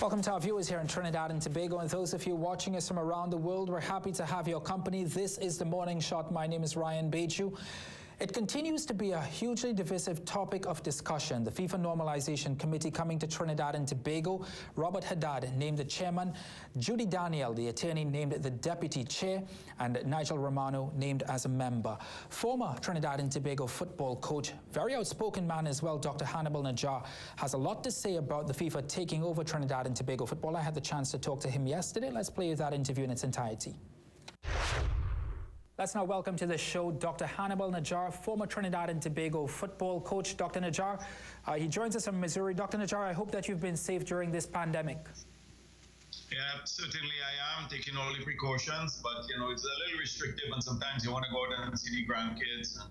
Welcome to our viewers here in Trinidad and Tobago, and those of you watching us from around the world, we're happy to have your company. This is The Morning Shot. My name is Ryan Beju. It continues to be a hugely divisive topic of discussion. The FIFA Normalisation Committee coming to Trinidad and Tobago. Robert Haddad named the chairman, Judy Daniel, the attorney, named the deputy chair, and Nigel Romano named as a member. Former Trinidad and Tobago football coach, very outspoken man as well, Dr. Hannibal Najjar, has a lot to say about the FIFA taking over Trinidad and Tobago football. I had the chance to talk to him yesterday. Let's play that interview in its entirety. Let's now welcome to the show Dr. Hannibal Najjar, former Trinidad and Tobago football coach. Dr. Najjar, he joins us from Missouri. Dr. Najjar, I hope that you've been safe during this pandemic. Yeah, certainly I am taking all the precautions, but you know, it's a little restrictive, and sometimes you want to go out and see the grandkids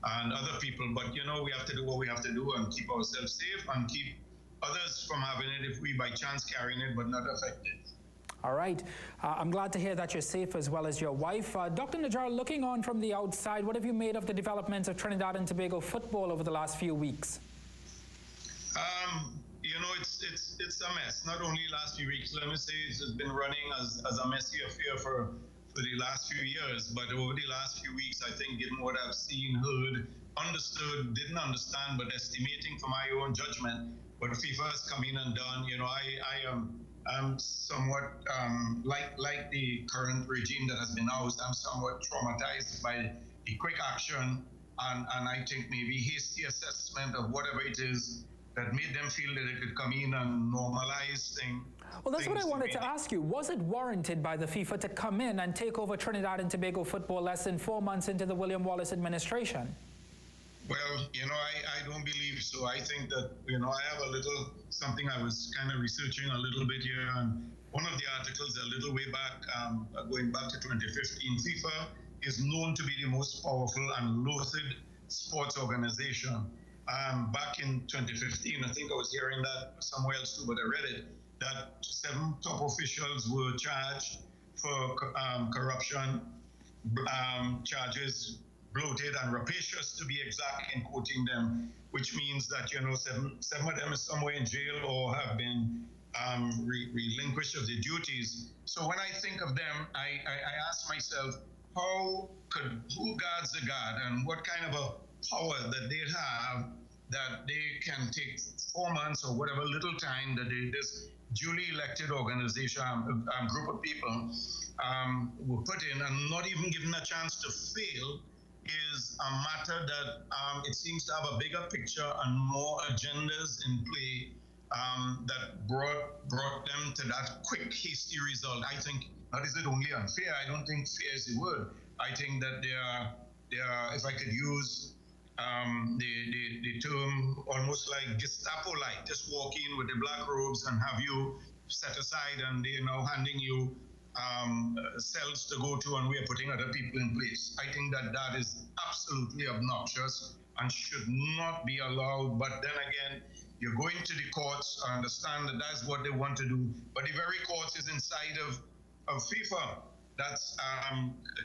and other people, but you know, we have to do what we have to do and keep ourselves safe and keep others from having it if we by chance carrying it but not affected. All right. I'm glad to hear that you're safe as well as your wife. Dr. Najjar, looking on from the outside, what have you made of the developments of Trinidad and Tobago football over the last few weeks? You know, it's a mess. Not only last few weeks, let me say it's been running as a messy affair for the last few years, but over the last few weeks, I think, given what I've seen, heard, understood, didn't understand, but estimating for my own judgment, what FIFA has come in and done, you know, I'm somewhat, like the current regime that has been ousted, I'm somewhat traumatized by the quick action and I think maybe hasty assessment of whatever it is that made them feel that they could come in and normalize things. Well, that's what I wanted to ask you. Was it warranted by the FIFA to come in and take over Trinidad and Tobago football less than 4 months into the William Wallace administration? Well, you know, I don't believe so. I think that, you know, I have a little something I was kind of researching a little bit here, and one of the articles a little way back, going back to 2015, FIFA is known to be the most powerful and loathed sports organization. Back in 2015, I think I was hearing that somewhere else too, but I read it, that 7 top officials were charged for corruption, charges bloated and rapacious, to be exact in quoting them, which means that, you know, seven of them is somewhere in jail or have been relinquished of their duties. So when I think of them, I ask myself, who guards the guard, and what kind of a power that they have that they can take 4 months or whatever little time that this duly elected organization, group of people were put in and not even given a chance to fail, is a matter that it seems to have a bigger picture and more agendas in play that brought them to that quick, hasty result. I think not is it only unfair. I don't think fair is the word. I think that they are, if I could use the term almost like Gestapo-like, just walk in with the black robes and have you set aside, and they're now handing you cells to go to, and we are putting other people in place. I think that is absolutely obnoxious and should not be allowed. But then again, you're going to the courts. I understand that that's what they want to do, but the very courts is inside of FIFA. That's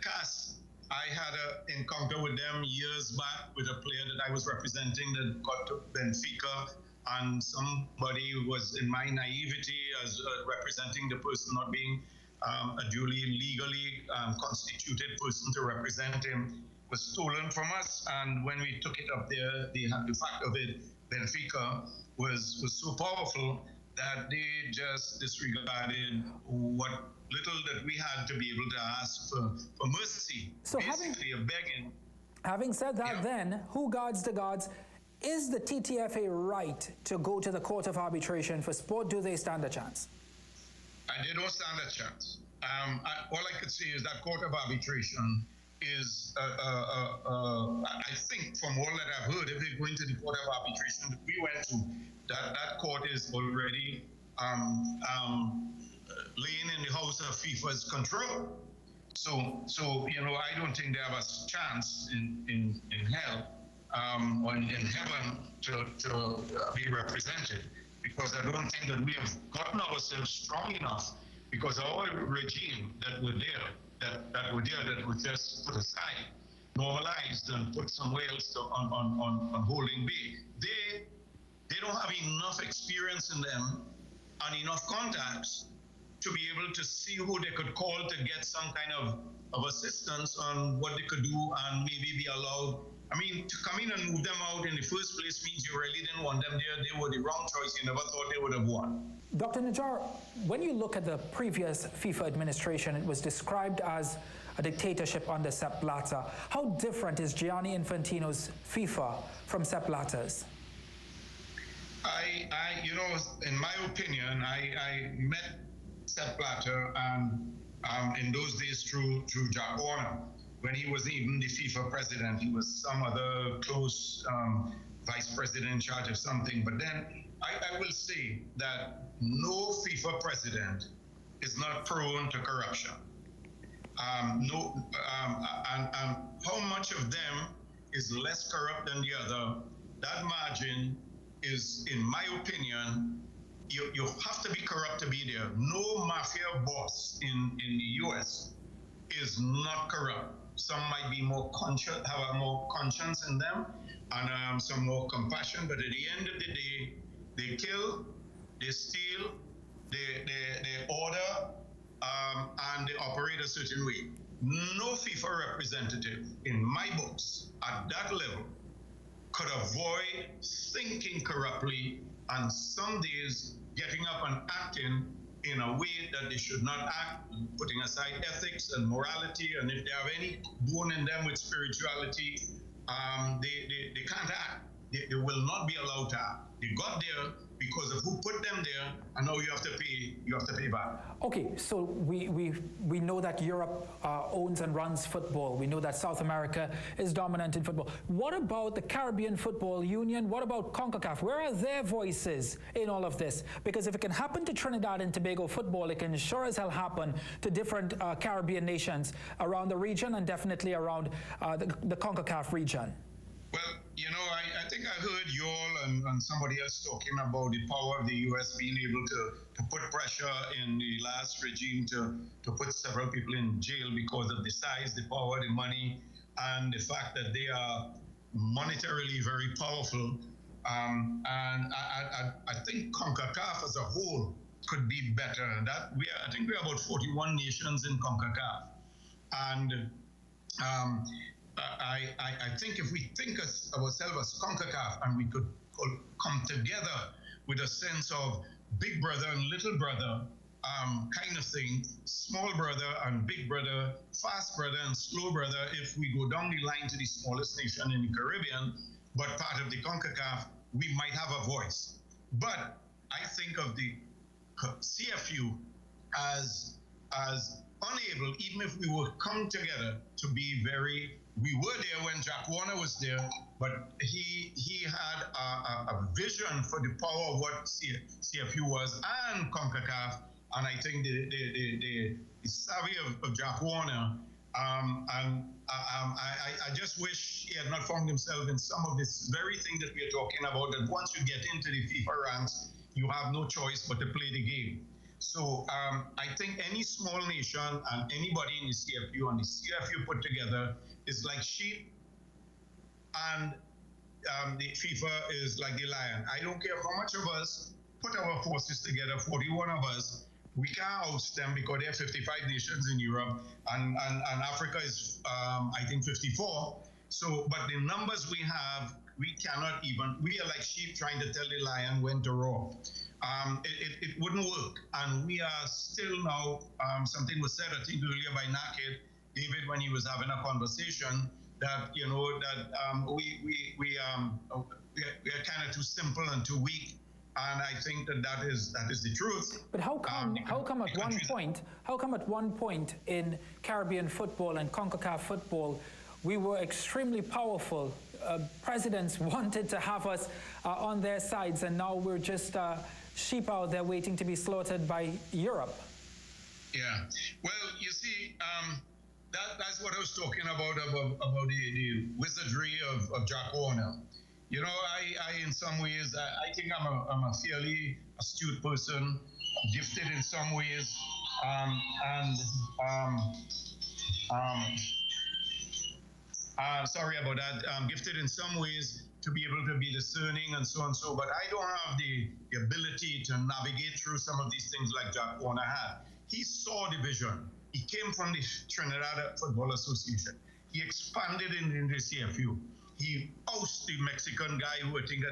CAS. I had an encounter with them years back with a player that I was representing that got to Benfica, and somebody was, in my naivety as representing the person, not being a duly legally constituted person to represent him, was stolen from us. And when we took it up there, the fact of it, Benfica was so powerful that they just disregarded what little that we had to be able to ask for mercy. So basically begging. Having said that, yeah. Then, who guards the gods? Is the TTFA right to go to the Court of Arbitration for sport? Do they stand a chance? They don't stand a chance. All I could say is that Court of Arbitration is, I think from all that I've heard, if they're going to the Court of Arbitration that we went to, that court is already laying in the house of FIFA's control. So you know, I don't think they have a chance in hell or in heaven to be represented, because I don't think that we have gotten ourselves strong enough, because our regime that were there, that was just put aside, normalized and put somewhere else on holding big. They don't have enough experience in them and enough contacts to be able to see who they could call to get some kind of assistance on what they could do and maybe be allowed. I mean, to come in and move them out in the first place means you really didn't want them there. They were the wrong choice. You never thought they would have won. Dr. Najjar, when you look at the previous FIFA administration, it was described as a dictatorship under Sepp Blatter. How different is Gianni Infantino's FIFA from Sepp Blatter's? You know, in my opinion, I met Sepp Blatter and in those days through Jack Warner. When he wasn't even the FIFA president, he was some other close vice president in charge of something. But then I will say that no FIFA president is not prone to corruption. And how much of them is less corrupt than the other, that margin is, in my opinion, you have to be corrupt to be there. No mafia boss in the US is not corrupt. Some might be more conscious, have a more conscience in them, and some more compassion. But at the end of the day, they kill, they steal, they order, and they operate a certain way. No FIFA representative, in my books, at that level, could avoid thinking corruptly and some days getting up and acting in a way that they should not act, putting aside ethics and morality, and if they have any bone in them with spirituality, they can't act. They will not be allowed to act. They got there because of who put them there, and now you have to pay back. Okay, so we know that Europe owns and runs football. We know that South America is dominant in football. What about the Caribbean Football Union? What about CONCACAF? Where are their voices in all of this? Because if it can happen to Trinidad and Tobago football, it can sure as hell happen to different Caribbean nations around the region and definitely around the CONCACAF region. Well, you know, I think I heard you all and somebody else talking about the power of the U.S. being able to put pressure in the last regime to put several people in jail because of the size, the power, the money, and the fact that they are monetarily very powerful. And I think CONCACAF as a whole could be better. I think we are about 41 nations in CONCACAF. And I think if we think of ourselves as CONCACAF and we could come together with a sense of big brother and little brother kind of thing, small brother and big brother, fast brother and slow brother, if we go down the line to the smallest nation in the Caribbean, but part of the CONCACAF, we might have a voice. But I think of the CFU as unable, even if we would come together, to be very. We were there when Jack Warner was there, but he had a vision for the power of what CFU was and CONCACAF, and I think the savvy of Jack Warner, and I just wish he had not found himself in some of this very thing that we are talking about, that once you get into the FIFA ranks, you have no choice but to play the game. So I think any small nation and anybody in the CFU and the CFU put together is like sheep, and the FIFA is like the lion. I don't care how much of us put our forces together, 41 of us, we can't oust them because there are 55 nations in Europe, and Africa is, I think, 54. So, but the numbers we have, we cannot even, we are like sheep trying to tell the lion when to roar. It wouldn't work. And we are still now, something was said, I think earlier by Naked, David, when he was having a conversation, that, you know, that we are kind of too simple and too weak. And I think that is the truth. But how come at one point in Caribbean football and CONCACAF football, we were extremely powerful. Presidents wanted to have us on their sides, and now we're just sheep out there waiting to be slaughtered by Europe. Yeah. Well, you see, that's what I was talking about the wizardry of Jack Warner. You know, I in some ways, I think I'm a fairly astute person, gifted in some ways, and Sorry about that. I'm gifted in some ways to be able to be discerning and so on so, but I don't have the ability to navigate through some of these things like Jack Warner had. He saw the vision. He came from the Trinidad Football Association. He expanded in the CFU. He ousted the Mexican guy who I think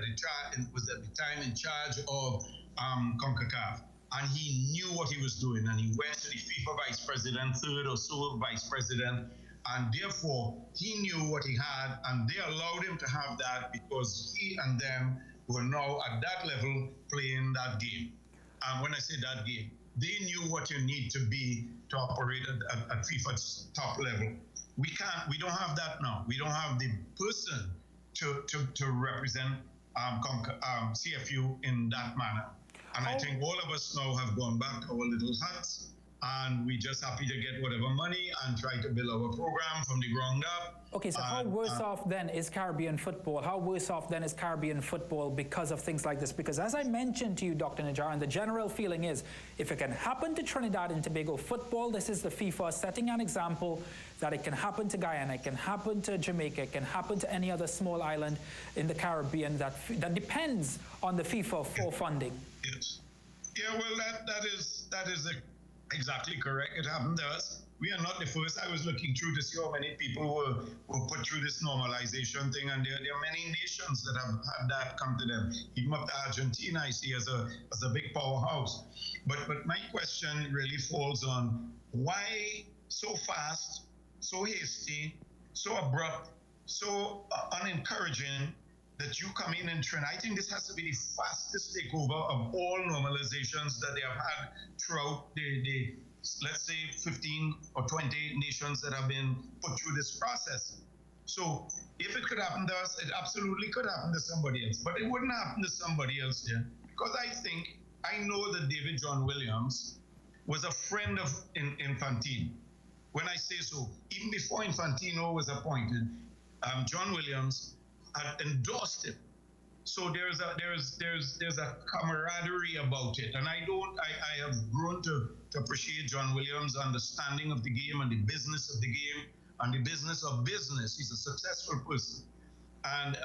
was at the time in charge of CONCACAF. And he knew what he was doing. And he went to the FIFA vice president, third or so vice president. And therefore, he knew what he had. And they allowed him to have that because he and them were now at that level playing that game. And when I say that game, they knew what you need to be to operate at FIFA's top level. We don't have that now. We don't have the person to represent CFU in that manner. And I think all of us now have gone back to our little huts, and we're just happy to get whatever money and try to build our program from the ground up. Okay, so how worse off then is Caribbean football? How worse off then is Caribbean football because of things like this? Because as I mentioned to you, Dr. Najjar, and the general feeling is, if it can happen to Trinidad and Tobago football, this is the FIFA setting an example that it can happen to Guyana, it can happen to Jamaica, it can happen to any other small island in the Caribbean that depends on the FIFA for funding. Yes. Yeah, well, that is exactly correct. It happened to us. We are not the first. I was looking through to see how many people were put through this normalization thing, and there are many nations that have had that come to them. Even up to Argentina, I see as a big powerhouse. But my question really falls on why so fast, so hasty, so abrupt, so unencouraging that you come in and trend. I think this has to be the fastest takeover of all normalizations that they have had throughout the let's say 15 or 20 nations that have been put through this process. So if it could happen to us, it absolutely could happen to somebody else, but it wouldn't happen to somebody else there, because I know that David John Williams was a friend of Infantino. When I say so, even before Infantino was appointed, John Williams had endorsed him. So there's a camaraderie about it, and I have grown to appreciate John Williams' understanding of the game and the business of the game and the business of business. He's a successful person, and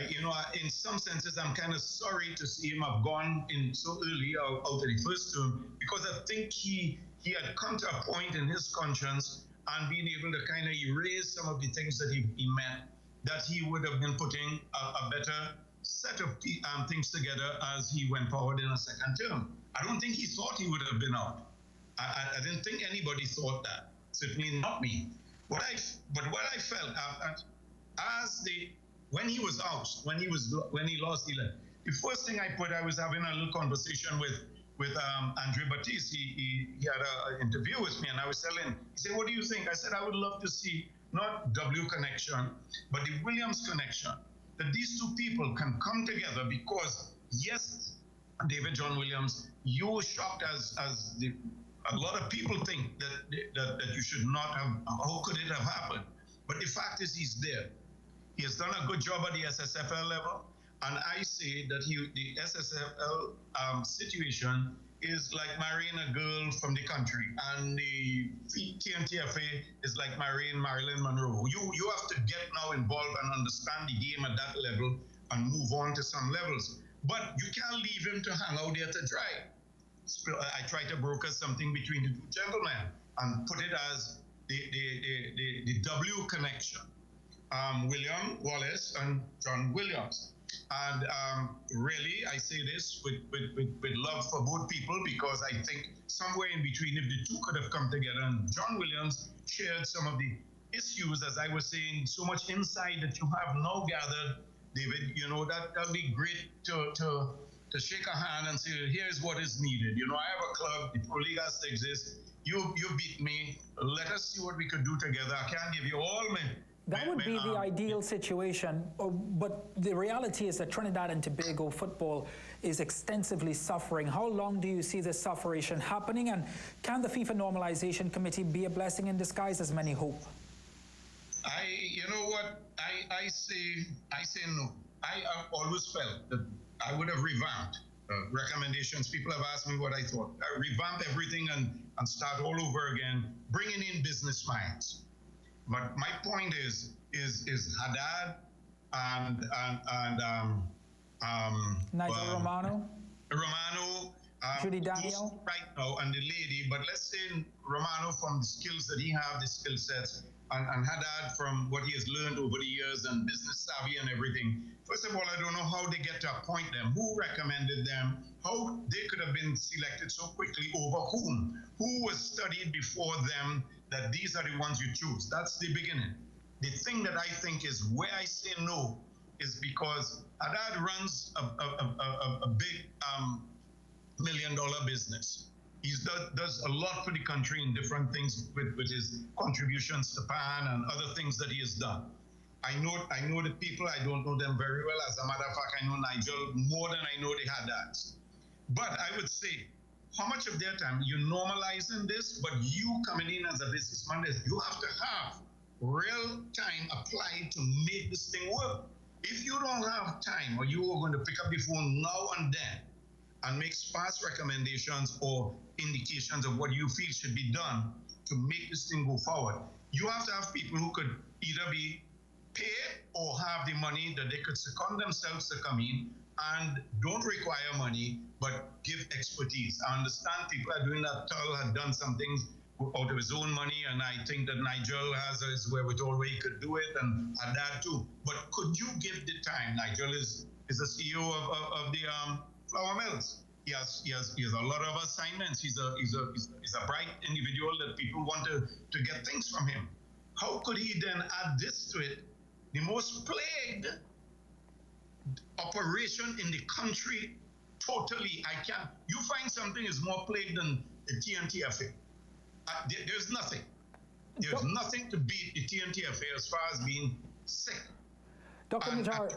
in some senses, I'm kind of sorry to see him have gone in so early out of the first term, because I think he had come to a point in his conscience and being able to kind of erase some of the things that he meant, that he would have been putting a better set of things together as he went forward in a second term. I don't think he thought he would have been out. I didn't think anybody thought that. Certainly not me. But what I felt when he was out, when he lost the election, the first thing I was having a little conversation with Andre Batiste. He had an interview with me, and I was telling him, he said, "What do you think?" I said, "I would love to see not W connection, but the Williams connection, that these two people can come together, because yes, David John Williams, you were shocked as a lot of people think that you should not have, how could it have happened? But the fact is he's there. He has done a good job at the SSFL level, and I say that the SSFL situation is like marrying a girl from the country, and the TNTFA is like marrying Marilyn Monroe. You have to get now involved and understand the game at that level and move on to some levels. But you can't leave him to hang out there to dry. I try to broker something between the two gentlemen and put it as the W connection. William Wallace and John Williams. And really, I say this with love for both people, because I think somewhere in between, if the two could have come together, and John Williams shared some of the issues, as I was saying, so much insight that you have now gathered, David, that'd be great to shake a hand and say, here's what is needed. I have a club, the Pro League has to exist. You beat me. Let us see what we could do together. I can't give you all my... That would be the ideal situation, but the reality is that Trinidad and Tobago football is extensively suffering. How long do you see this suffering happening, and can the FIFA Normalization Committee be a blessing in disguise, as many hope? You know what, I say no. I always felt that I would have revamped recommendations. People have asked me what I thought. I revamp everything and start all over again, bringing in business minds. But my point is Haddad and Nigel Romano, Judy Daniel right now, and the lady. But let's say Romano, from the skills that he have, the skill sets, and Haddad from what he has learned over the years and business savvy and everything. First of all, I don't know how they get to appoint them, who recommended them, how they could have been selected so quickly, over whom, who was studied before them, that these are the ones you choose. That's the beginning. The thing that I think is where I say no is because Haddad runs a big $1 million business. He does a lot for the country in different things with his contributions to PAN and other things that he has done. I know the people. I don't know them very well. As a matter of fact, I know Nigel more than I know the Haddads. But I would say, how much of their time you're normalizing this, but you coming in as a businessman, you have to have real time applied to make this thing work. If you don't have time, or you are going to pick up the phone now and then and make sparse recommendations or indications of what you feel should be done to make this thing go forward, you have to have people who could either be paid or have the money that they could second themselves to come in and don't require money, but give expertise. I understand people are doing that. Tull had done some things out of his own money, and I think that Nigel has his wherewithal where he could do it, and Haddad too. But could you give the time? Nigel is the CEO of the flour mills. He has a lot of assignments. He's a bright individual that people want to get things from him. How could he then add this to it? The most plagued operation in the country, totally. You find something is more plagued than the TNTFA. There's nothing. There's nothing to beat the TNTFA as far as being sick. Dr. Najjar,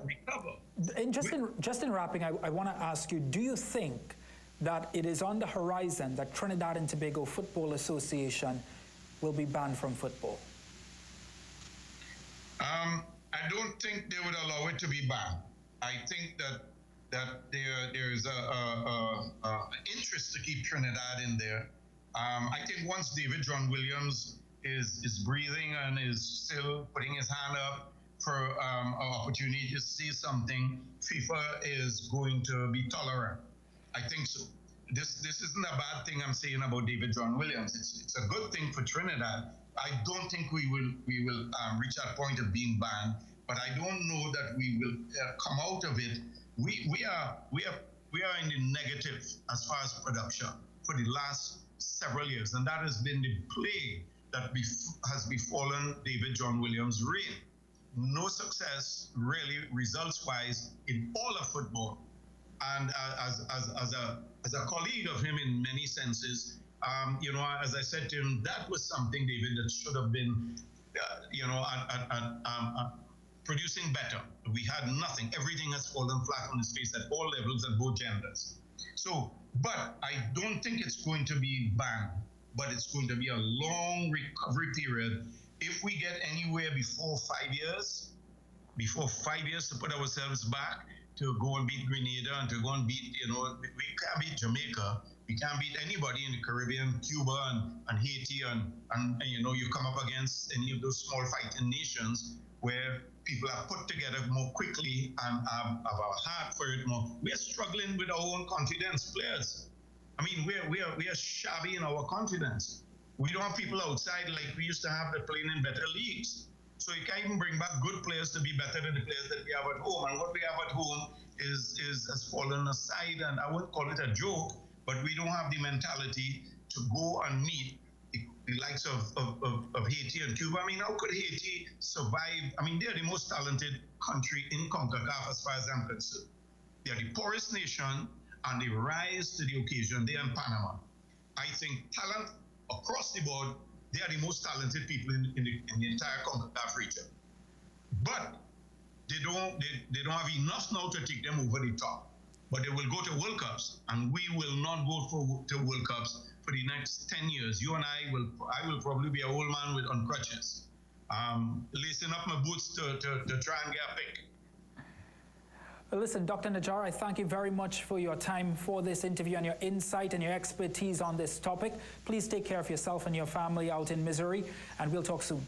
just in wrapping, I want to ask you, do you think that it is on the horizon that Trinidad and Tobago Football Association will be banned from football? I don't think they would allow it to be banned. I think that there's an interest to keep Trinidad in there. I think once David John Williams is breathing and is still putting his hand up for an opportunity to say something, FIFA is going to be tolerant. I think so. This isn't a bad thing I'm saying about David John Williams. It's a good thing for Trinidad. I don't think we will reach that point of being banned, but I don't know that we will come out of it. We are in the negative as far as production for the last several years, and that has been the plague that has befallen David John Williams' reign. No success, really, results-wise, in all of football. And as a colleague of him in many senses, as I said to him, that was something, David, that should have been, producing better. We had nothing. Everything has fallen flat on its face at all levels and both genders. So, but I don't think it's going to be banned, but it's going to be a long recovery period. If we get anywhere before 5 years to put ourselves back, to go and beat Grenada and to go and beat, we can't beat Jamaica. We can't beat anybody in the Caribbean, Cuba and Haiti, and you come up against any of those small fighting nations where people are put together more quickly and have a heart for it more. We are struggling with our own confidence players. I mean, we are shabby in our confidence. We don't have people outside like we used to have that playing in better leagues. So you can't even bring back good players to be better than the players that we have at home. And what we have at home has fallen aside, and I wouldn't call it a joke, but we don't have the mentality to go and meet the likes of Haiti and Cuba. I mean, how could Haiti survive? I mean, they're the most talented country in CONCACAF as far as I'm concerned. They're the poorest nation, and they rise to the occasion. They're in Panama. I think talent across the board, they are the most talented people in the entire CONCACAF region. But they don't have enough now to take them over the top. But they will go to World Cups, and we will not go to World Cups for the next 10 years. You and I will probably be an old man on crutches, lacing up my boots to try and get a pick. Well, listen, Dr. Najjar, I thank you very much for your time for this interview and your insight and your expertise on this topic. Please take care of yourself and your family out in Missouri, and we'll talk soon.